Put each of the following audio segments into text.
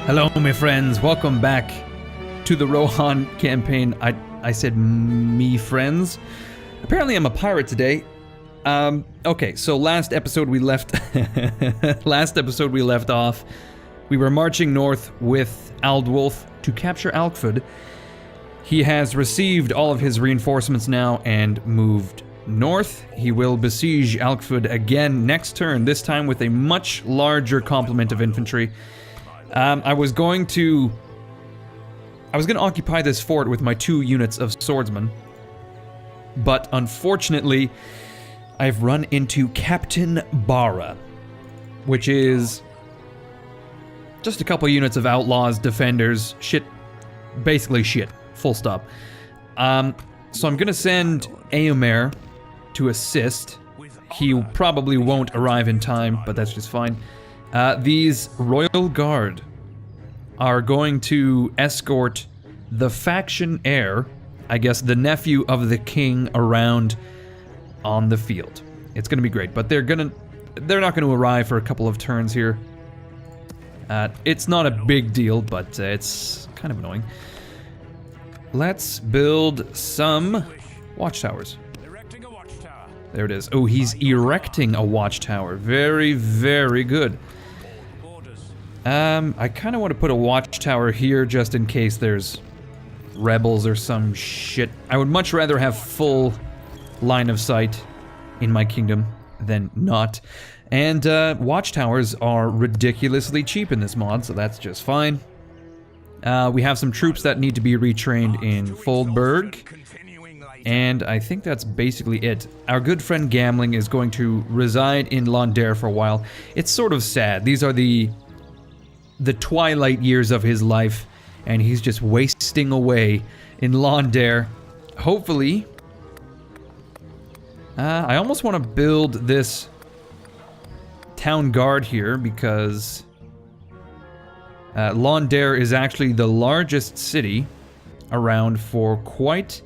Hello, my friends. Welcome back to the Rohan campaign. I said me friends. Apparently, I'm a pirate today. Okay, so last episode we left off. We were marching north with Aldwulf to capture Alkford. He has received all of his reinforcements now and moved north. He will besiege Alkford again next turn, this time with a much larger complement of infantry. I was going to occupy this fort with my 2 units of swordsmen, but unfortunately, I've run into Captain Bara, which is just a couple units of outlaws, defenders, shit, basically shit, full stop. So I'm gonna send Eomer to assist. He probably won't arrive in time, but that's just fine. These Royal Guard are going to escort the faction heir, I guess the nephew of the king, around on the field. It's gonna be great, but they're not gonna arrive for a couple of turns here. It's not a big deal, but it's kind of annoying. Let's build some watchtowers. There it is. Oh, he's erecting a watchtower. Very, very good. I kind of want to put a watchtower here just in case there's rebels or some shit. I would much rather have full line of sight in my kingdom than not. And watchtowers are ridiculously cheap in this mod, so that's just fine. We have some troops that need to be retrained in Foldberg, and I think that's basically it. Our good friend Gamling is going to reside in Londare for a while. It's sort of sad. These are the twilight years of his life, and he's just wasting away in Londare. Hopefully, I almost want to build this town guard here because Londare is actually the largest city around for quite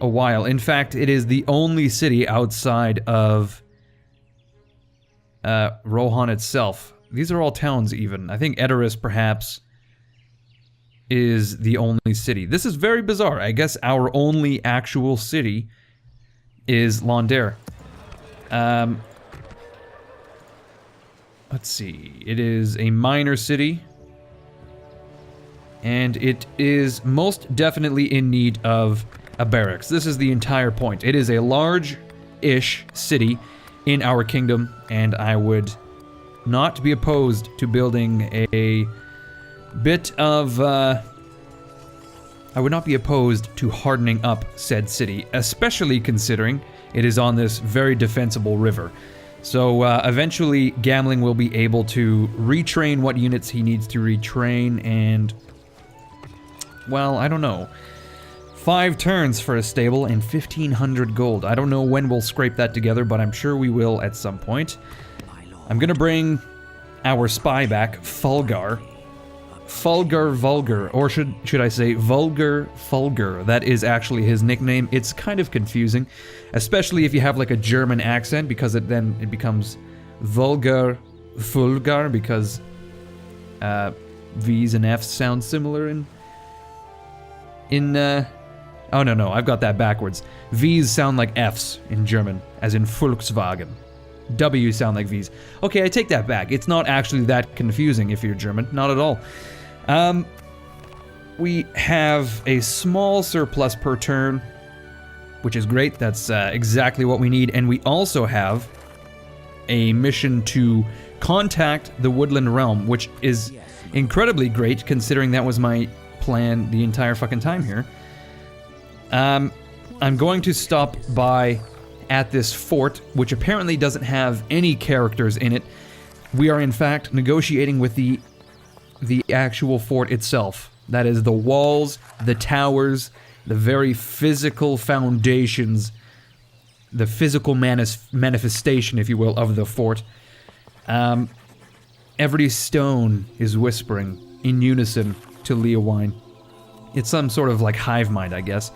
a while. In fact, it is the only city outside of Rohan itself. These are all towns even. I think Edoras perhaps is the only city. This is very bizarre. I guess our only actual city is Londare. Let's see. It is a minor city, and it is most definitely in need of a barracks. This is the entire point. It is a large-ish city in our kingdom, and I would not be opposed to building a bit of, I would not be opposed to hardening up said city, especially considering it is on this very defensible river. So eventually Gamling will be able to retrain what units he needs to retrain, and, well, I don't know. 5 turns for a stable and 1,500 gold. I don't know when we'll scrape that together, but I'm sure we will at some point. I'm gonna bring our spy back, Fulgar. Fulgar Vulgar, or should I say Vulgar Fulgar. That is actually his nickname. It's kind of confusing, especially if you have like a German accent, because it becomes Vulgar Fulgar, because V's and F's sound similar oh no, I've got that backwards. V's sound like F's in German, as in Volkswagen. W sound like V's. Okay, I take that back. It's not actually that confusing if you're German. Not at all. We have a small surplus per turn, which is great. That's exactly what we need. And we also have a mission to contact the Woodland Realm, which is incredibly great considering that was my plan the entire fucking time here. I'm going to stop by at this fort, which apparently doesn't have any characters in it. We are in fact negotiating with the actual fort itself. That is the walls, the towers, the very physical foundations, the physical manifestation, if you will, of the fort. Every stone is whispering in unison to Leowine. It's some sort of like hive mind, I guess.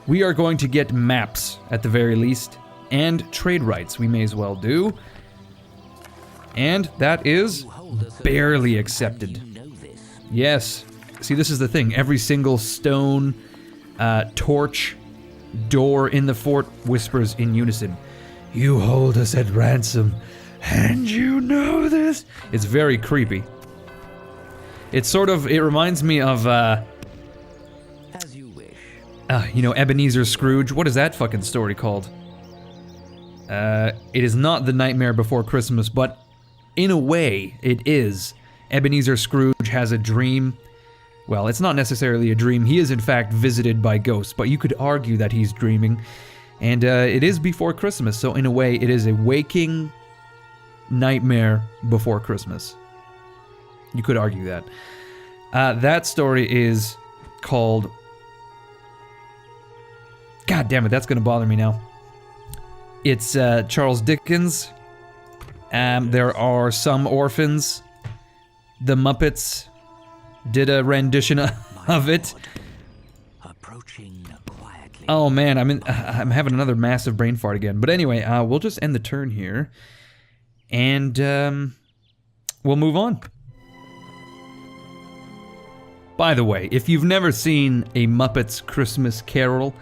We are going to get maps, at the very least, and trade rights we may as well do. And that is barely accepted. Yes. See, this is the thing. Every single stone, torch, door in the fort whispers in unison. You hold us at ransom, and you know this. It's very creepy. It's sort of, it reminds me of, as you wish. You know, Ebenezer Scrooge. What is that fucking story called? It is not The Nightmare Before Christmas, but in a way, it is. Ebenezer Scrooge has a dream. Well, it's not necessarily a dream. He is, in fact, visited by ghosts, but you could argue that he's dreaming. And it is before Christmas, so in a way, it is a waking nightmare before Christmas. You could argue that. That story is called... God damn it, that's gonna bother me now. It's Charles Dickens. There are some orphans. The Muppets did a rendition of it. Approaching quietly. Oh man, I'm having another massive brain fart again. But anyway, we'll just end the turn here, and we'll move on. By the way, if you've never seen a Muppets Christmas Carol,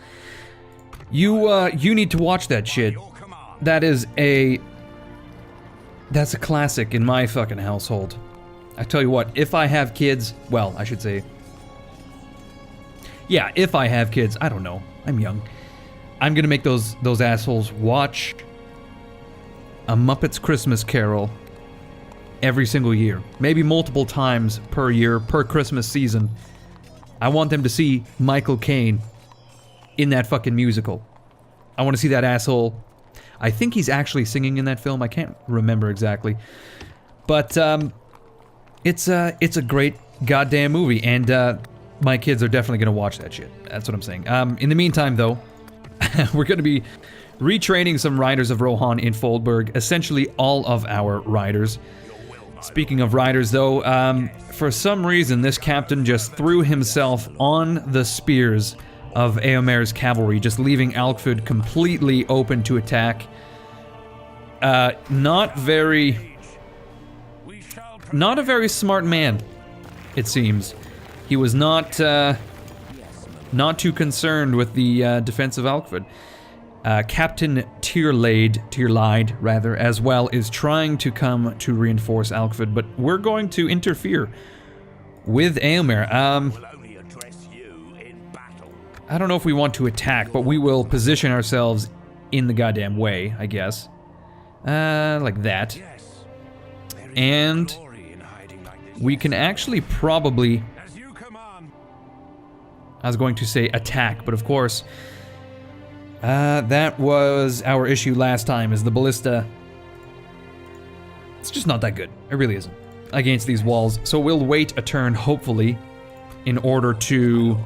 you need to watch that shit. That's a classic in my fucking household. I tell you what, if I have kids, well, I should say, yeah, if I have kids, I don't know, I'm young. I'm gonna make those assholes watch a Muppets Christmas Carol every single year. Maybe multiple times per year, per Christmas season. I want them to see Michael Caine in that fucking musical. I want to see that asshole. I think he's actually singing in that film. I can't remember exactly. But, it's a great goddamn movie, and, my kids are definitely gonna watch that shit. That's what I'm saying. In the meantime, though, we're gonna be retraining some riders of Rohan in Foldberg. Essentially all of our riders. Speaking of riders, though, for some reason, this captain just threw himself on the spears of Eomer's cavalry, just leaving Alkford completely open to attack. Not a very smart man, it seems. He was not too concerned with the defense of Alkford. Captain Tierlaid, rather, as well, is trying to come to reinforce Alkford, but we're going to interfere with Eomer. I don't know if we want to attack, but we will position ourselves in the goddamn way, I guess. Like that. And we can actually probably... I was going to say attack, but of course... that was our issue last time, is the ballista... It's just not that good. It really isn't. Against these walls. So we'll wait a turn, hopefully, in order to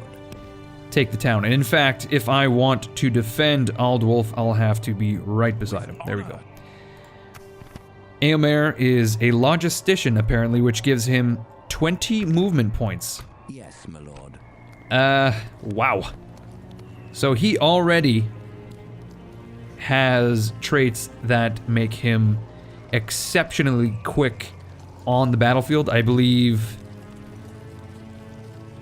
take the town. And in fact, if I want to defend Aldwulf, I'll have to be right beside him. There we go. Eomer is a logistician, apparently, which gives him 20 movement points. Yes, my lord. Wow. So he already has traits that make him exceptionally quick on the battlefield. I believe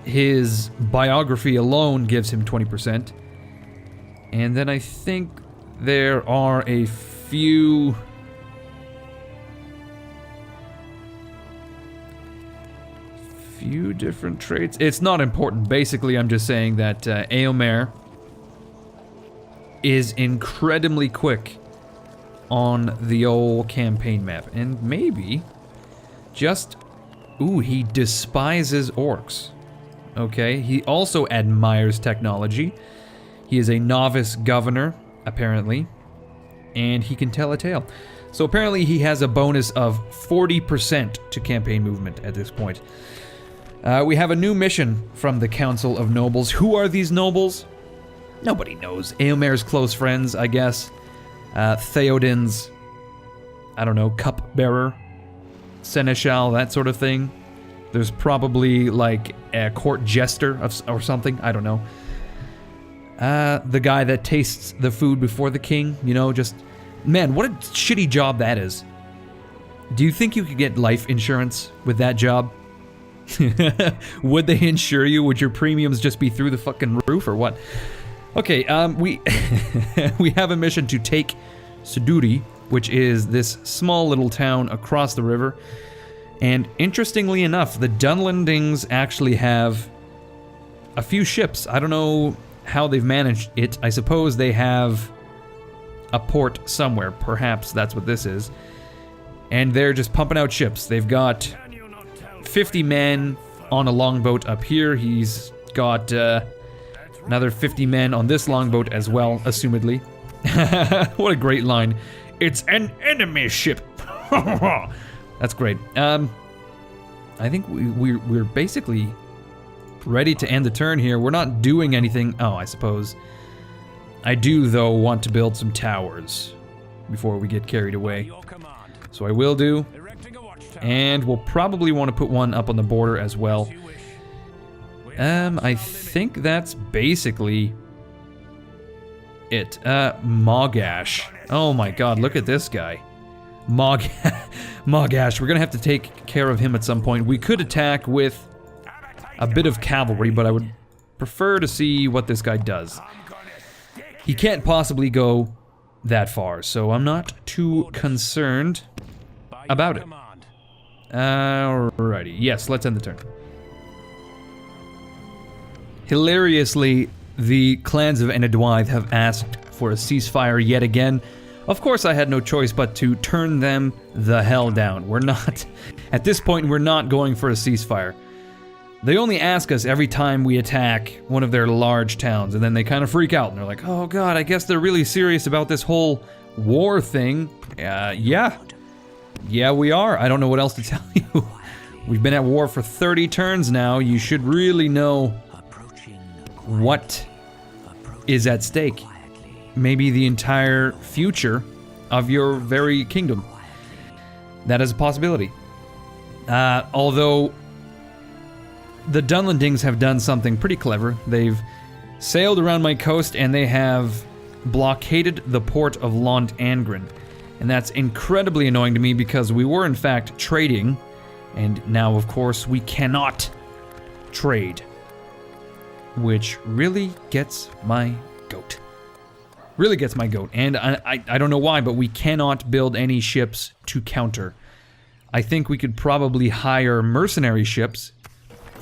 his biography alone gives him 20%. And then I think there are a few... different traits. It's not important. Basically, I'm just saying that Eomer is incredibly quick on the old campaign map. And maybe just... Ooh, he despises orcs. Okay, he also admires technology. He is a novice governor, apparently. And he can tell a tale. So apparently he has a bonus of 40% to campaign movement at this point. We have a new mission from the Council of Nobles. Who are these nobles? Nobody knows. Eomer's close friends, I guess. Theoden's, I don't know, cupbearer, seneschal, that sort of thing. There's probably like a court jester or something. I don't know. The guy that tastes the food before the king. You know, just... Man, what a shitty job that is. Do you think you could get life insurance with that job? Would they insure you? Would your premiums just be through the fucking roof or what? Okay, we we have a mission to take Suduri, which is this small little town across the river. And interestingly enough, the Dunlendings actually have a few ships. I don't know how they've managed it. I suppose they have a port somewhere. Perhaps that's what this is. And they're just pumping out ships. They've got 50 men on a longboat up here. He's got another 50 men on this longboat as well, assumedly. What a great line. It's an enemy ship. That's great. I think we're basically ready to end the turn here. We're not doing anything. Oh, I suppose. I do, though, want to build some towers before we get carried away. So I will do. And we'll probably want to put one up on the border as well. I think that's basically it. Mogash. Oh my god, look at this guy. Mogash, we're gonna have to take care of him at some point. We could attack with a bit of cavalry, but I would prefer to see what this guy does. He can't possibly go that far, so I'm not too concerned about it. Alrighty, yes, let's end the turn. Hilariously, the clans of Enedwaith have asked for a ceasefire yet again. Of course, I had no choice but to turn them the hell down. We're not, at this point, we're not going for a ceasefire. They only ask us every time we attack one of their large towns, and then they kind of freak out, and they're like, oh god, I guess they're really serious about this whole war thing. Yeah, we are. I don't know what else to tell you. We've been at war for 30 turns now. You should really know what is at stake. Maybe the entire future of your very kingdom. That is a possibility. Although the Dunlendings have done something pretty clever. They've sailed around my coast and they have blockaded the port of Lont Angren. And that's incredibly annoying to me because we were in fact trading, and now of course we cannot trade. Which really gets my goat. Really gets my goat, and I don't know why, but we cannot build any ships to counter. I think we could probably hire mercenary ships,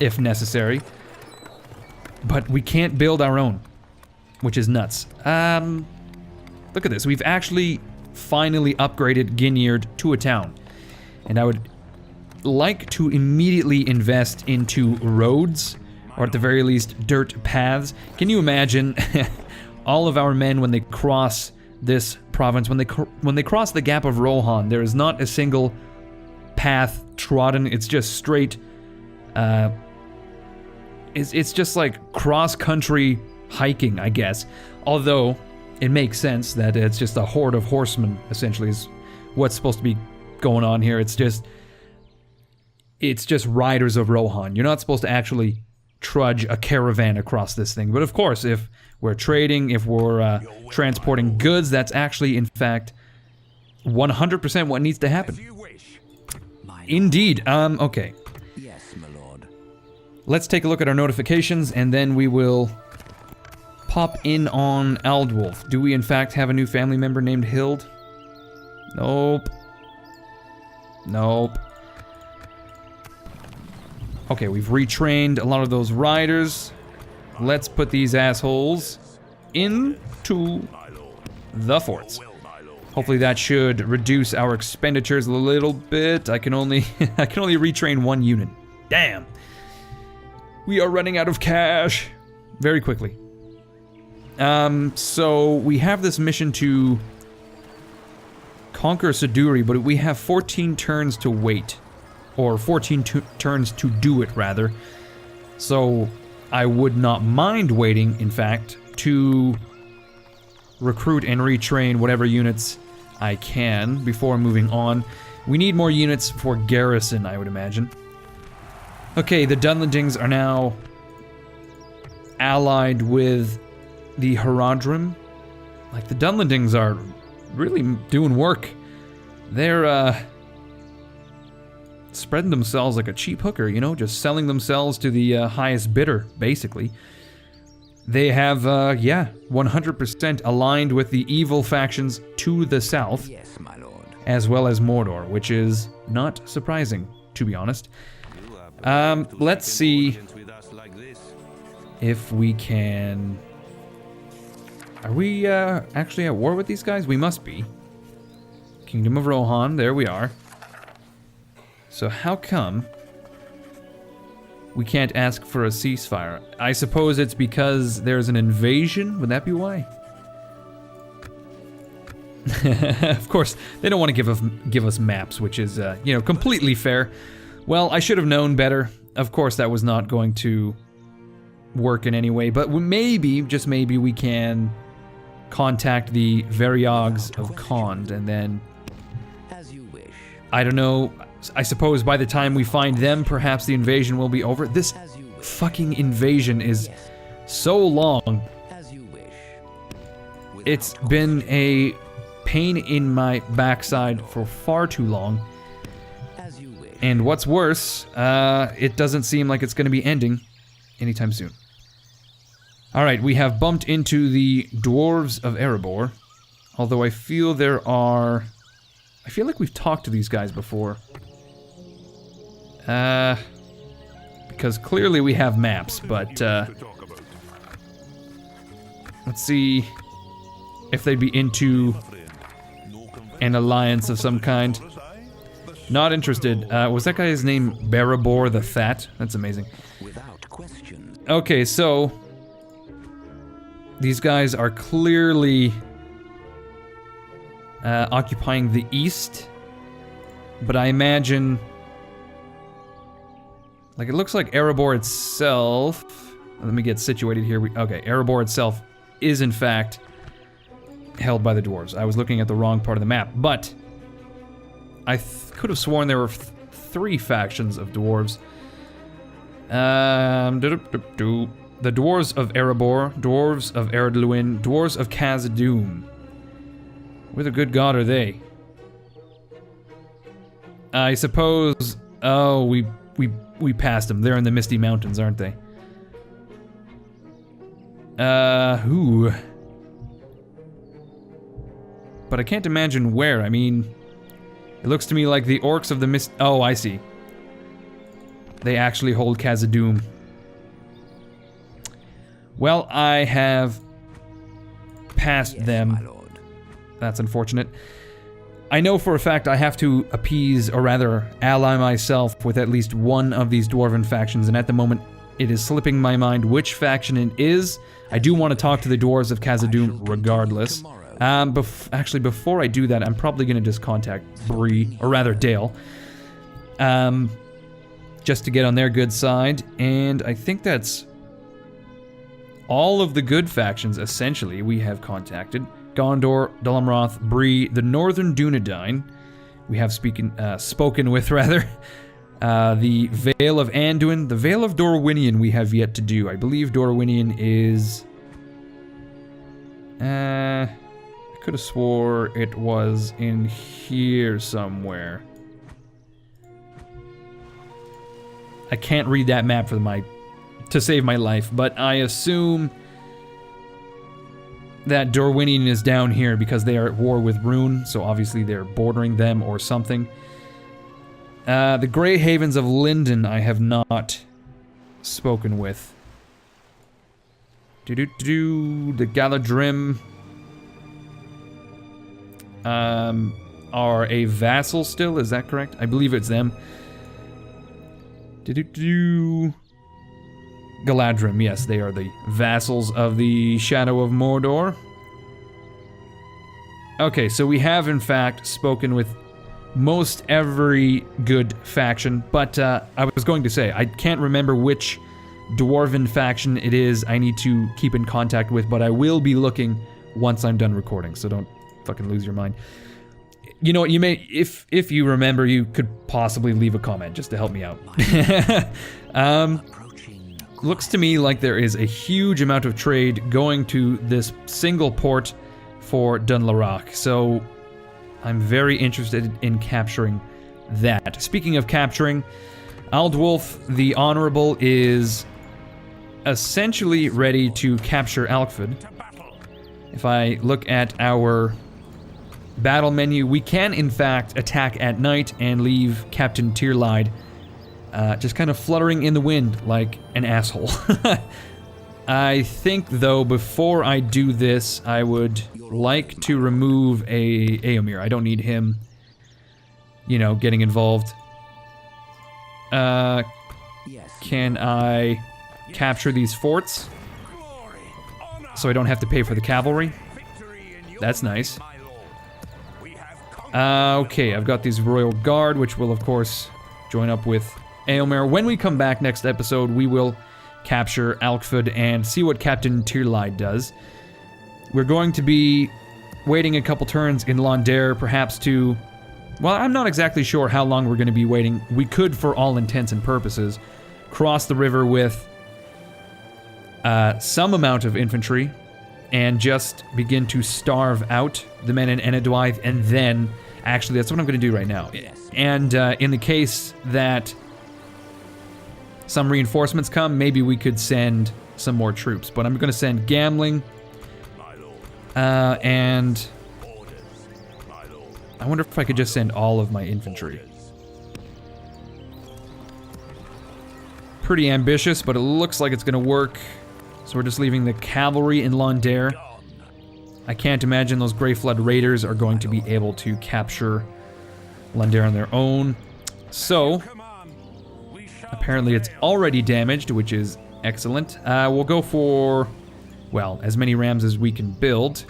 if necessary, but we can't build our own, which is nuts. Look at this, we've actually finally upgraded Ginyard to a town, and I would like to immediately invest into roads, or at the very least, dirt paths. Can you imagine all of our men when they cross this province, when they cross the Gap of Rohan, there is not a single path trodden. It's just straight. It's just like cross-country hiking, I guess. Although it makes sense that it's just a horde of horsemen, essentially, is what's supposed to be going on here. It's just riders of Rohan. You're not supposed to actually trudge a caravan across this thing. But of course, if we're trading, if we're transporting goods, that's actually, in fact, 100% what needs to happen. Indeed. Okay. Yes, my lord. Let's take a look at our notifications, and then we will pop in on Aldwolf. Do we, in fact, have a new family member named Hild? Nope. Nope. Okay, we've retrained a lot of those riders. Let's put these assholes into the forts. Hopefully that should reduce our expenditures a little bit. I can only retrain one unit. Damn. We are running out of cash very quickly. So we have this mission to conquer Suduri, but we have 14 turns to wait. Or 14 turns to do it, rather. So I would not mind waiting, in fact, to recruit and retrain whatever units I can before moving on. We need more units for garrison, I would imagine. Okay, the Dunlendings are now allied with the Haradrim. Like, the Dunlendings are really doing work. They're spreading themselves like a cheap hooker, you know, just selling themselves to the highest bidder, basically. They have, yeah, 100% aligned with the evil factions to the south, Yes, my lord. as well as Mordor, which is not surprising, to be honest. Let's see if we can... Are we actually at war with these guys? We must be. Kingdom of Rohan, there we are. So how come we can't ask for a ceasefire? I suppose it's because there's an invasion? Would that be why? Of course, they don't want to give us maps, which is, you know, completely fair. Well, I should have known better. Of course, that was not going to work in any way, but maybe, just maybe, we can contact the Variogs of Khond, and then, As you wish. I don't know, I suppose by the time we find them, perhaps the invasion will be over. This As you wish. fucking invasion is so long. As you wish. It's been a pain in my backside for far too long. As you wish. And what's worse, it doesn't seem like it's going to be ending anytime soon. Alright, we have bumped into the Dwarves of Erebor. Although I feel there are... I feel like we've talked to these guys before. Because clearly we have maps, but, let's see if they'd be into an alliance of some kind. Not interested. Was that guy's name Barabor the Fat? That's amazing. Without question. Okay, so these guys are clearly occupying the east, but I imagine, like, it looks like Erebor itself. Let me get situated here. Okay, Erebor itself is in fact held by the dwarves. I was looking at the wrong part of the map, but I could have sworn there were three factions of dwarves. The Dwarves of Erebor, Dwarves of Eredluin, Dwarves of Khazad-dûm. Where the good god are they? I suppose... Oh, we passed them. They're in the Misty Mountains, aren't they? Who? But I can't imagine where. I mean, it looks to me like the orcs of the Mist... Oh, I see. They actually hold Khazad-dûm. Well, I have passed them. My lord. That's unfortunate. I know for a fact I have to appease, or rather, ally myself with at least one of these dwarven factions, and at the moment, it is slipping my mind which faction it is. I do want to talk to the dwarves of Khazad-dûm regardless. Actually, before I do that, I'm probably going to just contact Bree, or rather Dale, just to get on their good side, and I think that's all of the good factions, essentially, we have contacted. Gondor, Dol Amroth, Bree, the Northern Dunedain, we have spoken with, rather. The Vale of Anduin, the Vale of Dorwinion we have yet to do. I believe Dorwinion is... I could have swore it was in here somewhere. I can't read that map to save my life, but I assume that Dorwinion is down here because they are at war with Rune, so obviously they're bordering them or something. The Grey Havens of Linden I have not spoken with. The Galadrim are a vassal still, is that correct? I believe it's them. Galadrim, yes, they are the vassals of the Shadow of Mordor. Okay, so we have in fact spoken with most every good faction, but I was going to say, I can't remember which dwarven faction it is I need to keep in contact with, but I will be looking once I'm done recording, so don't fucking lose your mind. You know what, you may, if you remember, you could possibly leave a comment just to help me out. Looks to me like there is a huge amount of trade going to this single port for Dunlaroch, so I'm very interested in capturing that. Speaking of capturing, Aldwulf the Honorable is essentially ready to capture Alkford. If I look at our battle menu, we can in fact attack at night and leave Captain Tyrlide just kind of fluttering in the wind like an asshole. I think, though, before I do this, I would like to remove Aomir. I don't need him, you know, getting involved. Can I capture these forts so I don't have to pay for the cavalry? That's nice. Okay, I've got these Royal Guard, which will, of course, join up with Aomir. When we come back next episode, we will capture Alkford and see what Captain Tyrlide does. We're going to be waiting a couple turns in Londare, perhaps to... Well, I'm not exactly sure how long we're going to be waiting. We could, for all intents and purposes, cross the river with some amount of infantry and just begin to starve out the men in Enedwythe, and then... Actually, that's what I'm going to do right now. And in the case that some reinforcements come, maybe we could send some more troops. But I'm going to send Gamling, and I wonder if I could just send all of my infantry. Pretty ambitious, but it looks like it's going to work. So we're just leaving the cavalry in Londare. I can't imagine those Grey Flood Raiders are going to be able to capture Londare on their own. So, apparently it's already damaged, which is excellent. We'll go for, well, as many rams as we can build.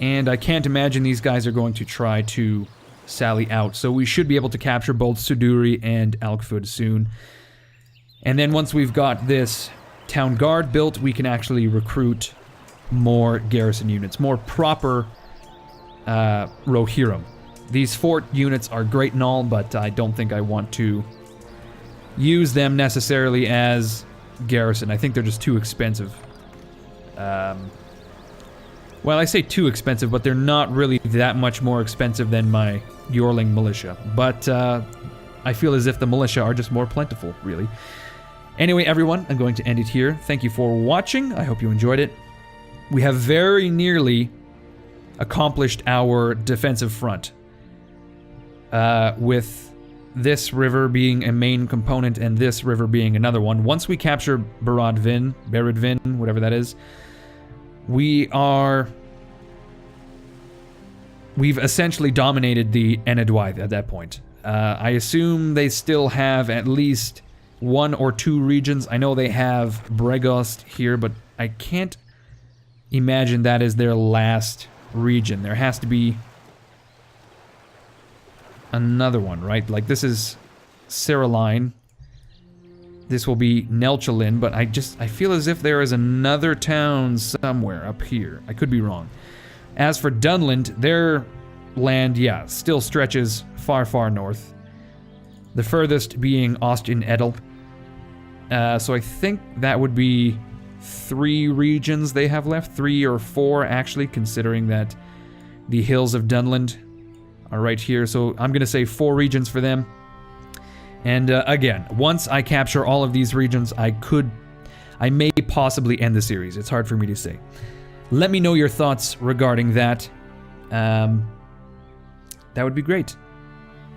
And I can't imagine these guys are going to try to sally out. So we should be able to capture both Suduri and Alkford soon. And then once we've got this town guard built, we can actually recruit more garrison units, more proper Rohirrim. These fort units are great and all, but I don't think I want to use them necessarily as garrison. I think they're just too expensive. Well, I say too expensive, but they're not really that much more expensive than my Yorling militia. But I feel as if the militia are just more plentiful, really. Anyway, everyone, I'm going to end it here. Thank you for watching. I hope you enjoyed it. We have very nearly accomplished our defensive front, with this river being a main component and this river being another one. Once we capture Beredvin, whatever that is, we've essentially dominated the Enedwythe at that point. I assume they still have at least 1 or 2 regions. I know they have Bregost here, but I can't imagine that is their last region. There has to be another one, right? Like, this is Ceraline. This will be Nelchalin, but I feel as if there is another town somewhere up here. I could be wrong. As for Dunland, their land, yeah, still stretches far, far north. The furthest being Austin Edel. So I think that would be 3 regions they have left. 3 or 4, actually, considering that the hills of Dunland are right here. So I'm going to say 4 regions for them. And again, once I capture all of these regions, I may possibly end the series. It's hard for me to say. Let me know your thoughts regarding that. That would be great.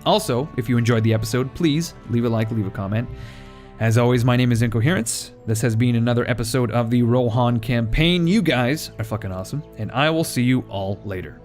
Also, if you enjoyed the episode, please leave a like, leave a comment. As always, my name is Incoherence. This has been another episode of the Rohan campaign. You guys are fucking awesome, and I will see you all later.